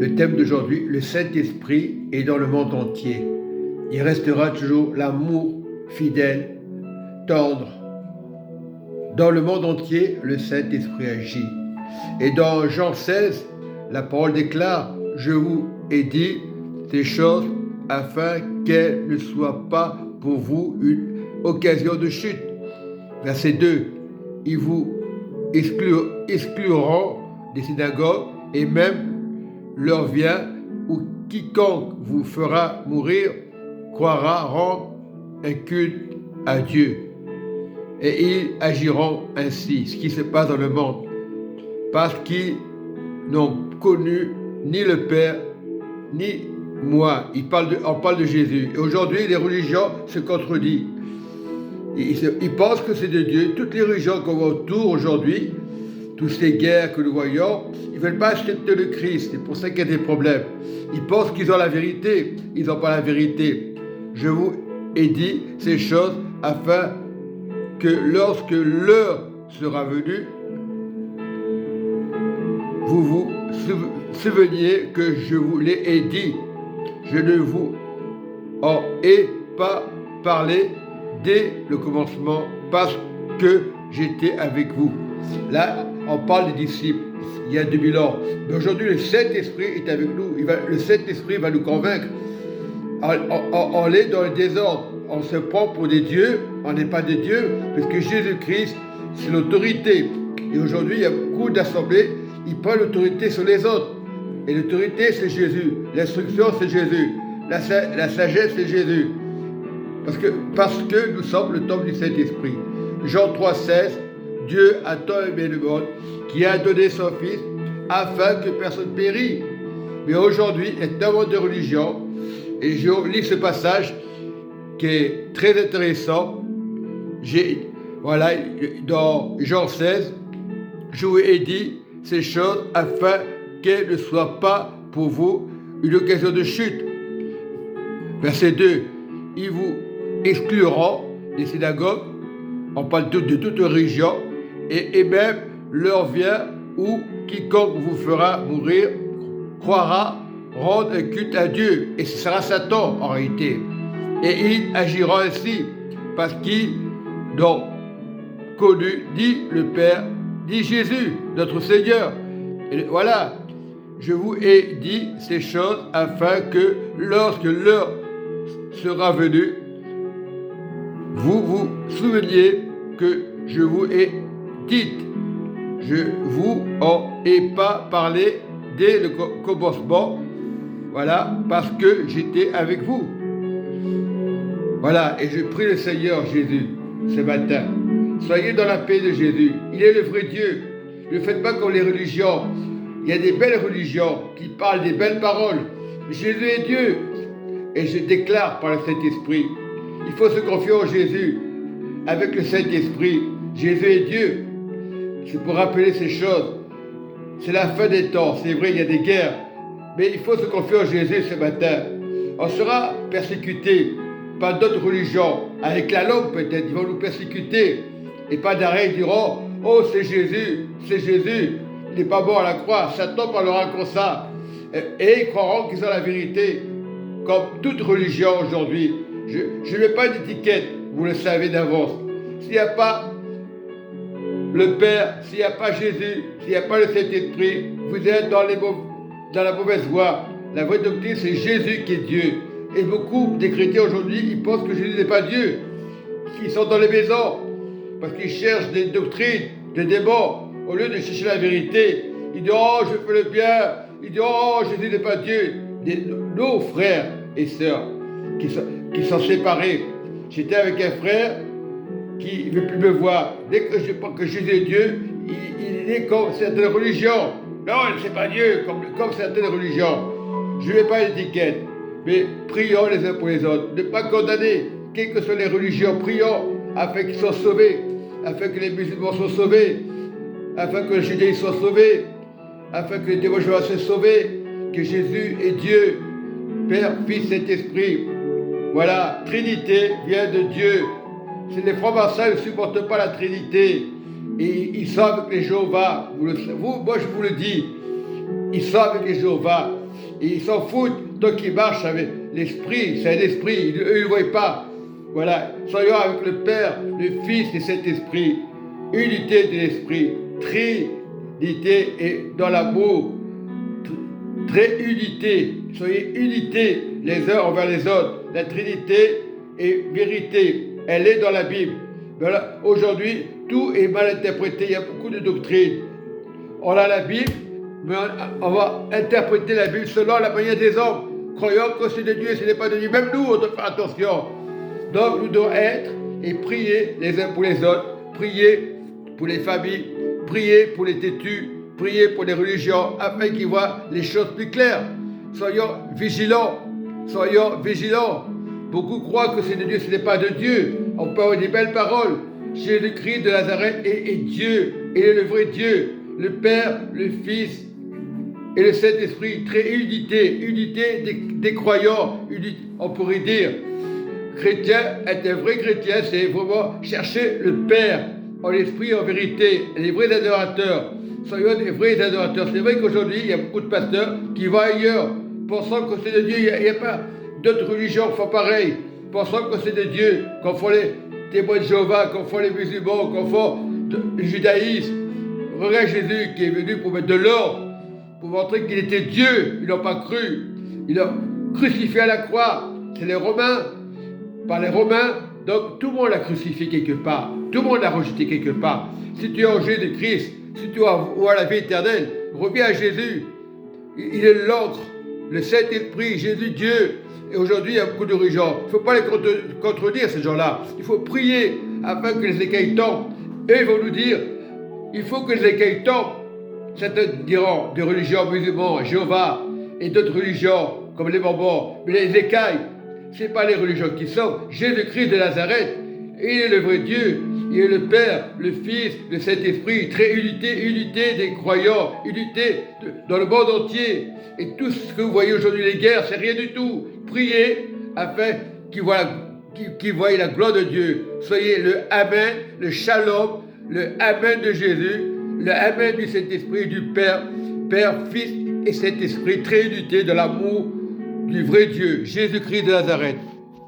Le thème d'aujourd'hui, le Saint-Esprit est dans le monde entier. Il restera toujours l'amour fidèle, tendre. Dans le monde entier, le Saint-Esprit agit. Et dans Jean 16, la parole déclare, « Je vous ai dit ces choses afin qu'elles ne soient pas pour vous une occasion de chute. » Verset 2, « Ils vous excluront des synagogues et même l'heure vient où quiconque vous fera mourir croira rendre un culte à Dieu. » Et ils agiront ainsi, ce qui se passe dans le monde, parce qu'ils n'ont connu ni le Père, ni moi. On parle de Jésus. Et aujourd'hui, les religions se contredisent. Ils pensent que c'est de Dieu. Toutes les religions qu'on voit autour aujourd'hui, toutes ces guerres que nous voyons, ils ne veulent pas accepter le Christ. C'est pour ça qu'il y a des problèmes. Ils pensent qu'ils ont la vérité. Ils n'ont pas la vérité. Je vous ai dit ces choses afin que lorsque l'heure sera venue, vous vous souveniez que je vous l'ai dit. Je ne vous en ai pas parlé dès le commencement parce que j'étais avec vous. Là, on parle des disciples, il y a 2000 ans. Mais aujourd'hui, le Saint-Esprit est avec nous. Le Saint-Esprit va nous convaincre. On est dans le désordre. On se prend pour des dieux. On n'est pas des dieux parce que Jésus-Christ, c'est l'autorité. Et aujourd'hui, il y a beaucoup d'assemblées, ils prennent l'autorité sur les autres. Et l'autorité, c'est Jésus. L'instruction, c'est Jésus. La sagesse, c'est Jésus. Parce que nous sommes le temple du Saint-Esprit. Jean 3,16, Dieu a tant aimé le monde qui a donné son Fils afin que personne périsse. Mais aujourd'hui, il y a tellement de religions. Et je lis ce passage qui est très intéressant. Voilà, dans Jean 16, je vous ai dit ces choses afin qu'elles ne soient pas pour vous une occasion de chute. Verset 2, ils vous excluront des synagogues, on parle de toute religion, et même l'heure vient où quiconque vous fera mourir croira rendre un culte à Dieu, et ce sera Satan en réalité. Et ils agiront ainsi, parce qu'ils n'ont connu ni le Père, ni Jésus, notre Seigneur. Et voilà, je vous ai dit ces choses afin que lorsque l'heure sera venue, vous vous souveniez que je vous ai dit. Je vous en ai pas parlé dès le commencement, voilà, parce que j'étais avec vous. Voilà, et je prie le Seigneur Jésus ce matin. Soyez dans la paix de Jésus. Il est le vrai Dieu. Ne faites pas comme les religions. Il y a des belles religions qui parlent des belles paroles. Jésus est Dieu. Et je déclare par le Saint-Esprit, il faut se confier en Jésus. Avec le Saint-Esprit, Jésus est Dieu. C'est pour rappeler ces choses. C'est la fin des temps. C'est vrai, il y a des guerres. Mais il faut se confier en Jésus ce matin. On sera persécuté par d'autres religions. Avec la langue peut-être, ils vont nous persécuter. Et pas d'arrêt, ils diront, oh c'est Jésus, il n'est pas bon à la croix. Satan parlera comme ça. Et ils croiront qu'ils ont la vérité. Comme toute religion aujourd'hui. Je ne mets pas d'étiquette, vous le savez d'avance. S'il n'y a pas le Père, s'il n'y a pas Jésus, s'il n'y a pas le Saint-Esprit, vous êtes dans la mauvaise voie. La vraie doctrine, c'est Jésus qui est Dieu. Et beaucoup des chrétiens aujourd'hui, ils pensent que Jésus n'est pas Dieu. Ils sont dans les maisons, parce qu'ils cherchent des doctrines, des débats. Au lieu de chercher la vérité, ils disent, oh, je fais le bien. Ils disent, oh, Jésus n'est pas Dieu. Nos frères et sœurs qui sont séparés. J'étais avec un frère qui ne veut plus me voir. Dès que je pense que Jésus est Dieu, il est comme certaines religions. Non, il n'est pas Dieu, comme certaines religions. Je ne mets pas l'étiquette, mais prions les uns pour les autres. Ne pas condamner, quelles que soient les religions, prions afin qu'ils soient sauvés, afin que les musulmans soient sauvés, afin que les judaïstes soient sauvés, afin que les dévots soient sauvés, que Jésus est Dieu, Père, Fils, Saint-Esprit. Voilà, Trinité vient de Dieu. Si les francs-maçons ne supportent pas la Trinité, et ils sont avec les Jéhovah, moi je vous le dis, ils sont avec les Jéhovah, Et ils s'en foutent. Donc ils marchent avec l'Esprit. C'est un esprit. Eux, ils ne voient pas. Voilà. Soyons avec le Père, le Fils et cet esprit. Unité de l'esprit. Trinité et dans l'amour. Unité. Soyez unité les uns envers les autres. La Trinité est vérité. Elle est dans la Bible. Voilà. Aujourd'hui, tout est mal interprété. Il y a beaucoup de doctrines. On a la Bible, mais on va interpréter la Bible selon la manière des hommes, croyant que c'est de Dieu, ce n'est pas de Dieu. Même nous, on doit faire attention. Donc, nous devons être et prier les uns pour les autres, prier pour les familles, prier pour les têtus, prier pour les religions, afin qu'ils voient les choses plus claires. Soyons vigilants, soyons vigilants. Beaucoup croient que c'est de Dieu, ce n'est pas de Dieu. On peut avoir des belles paroles. Jésus-Christ de Nazareth est Dieu, il est le vrai Dieu. Le Père, le Fils et le Saint-Esprit, très unité des croyants, on pourrait dire. Chrétien, être un vrai chrétien, c'est vraiment chercher le Père en esprit, en vérité, les vrais adorateurs. Soyons des vrais adorateurs. C'est vrai qu'aujourd'hui, il y a beaucoup de pasteurs qui vont ailleurs, pensant que c'est de Dieu. Il n'y a pas d'autres religions qui font pareil, pensant que c'est de Dieu, qu'on fait les témoins de Jéhovah, qu'on fait les musulmans, qu'on fait le judaïsme. Regarde Jésus qui est venu pour mettre de l'ordre, pour montrer qu'il était Dieu. Ils n'ont pas cru. Ils l'ont crucifié à la croix. C'est les Romains, par les Romains. Donc tout le monde l'a crucifié quelque part. Tout le monde l'a rejeté quelque part. Si tu es en Jésus-Christ, si tu as la vie éternelle, reviens à Jésus. Il est l'encre, le Saint-Esprit, Jésus Dieu. Et aujourd'hui, il y a beaucoup de religions. Il ne faut pas les contredire, ces gens-là. Il faut prier afin que les écailles tombent. Eux, ils vont nous dire, il faut que les écailles tombent. Certains diront des religions musulmanes, Jéhovah et d'autres religions comme les Mormons. Mais les écailles, ce n'est pas les religions qui sont. Jésus-Christ de Nazareth, il est le vrai Dieu. Il est le Père, le Fils, le Saint-Esprit. Très unité des croyants, unité dans le monde entier. Et tout ce que vous voyez aujourd'hui, les guerres, c'est rien du tout. Priez afin qu'ils voient la gloire de Dieu. Soyez le Amen, le Shalom, le Amen de Jésus, le Amen du Saint-Esprit, du Père, Fils et Saint-Esprit, très unité de l'amour du vrai Dieu, Jésus-Christ de Nazareth.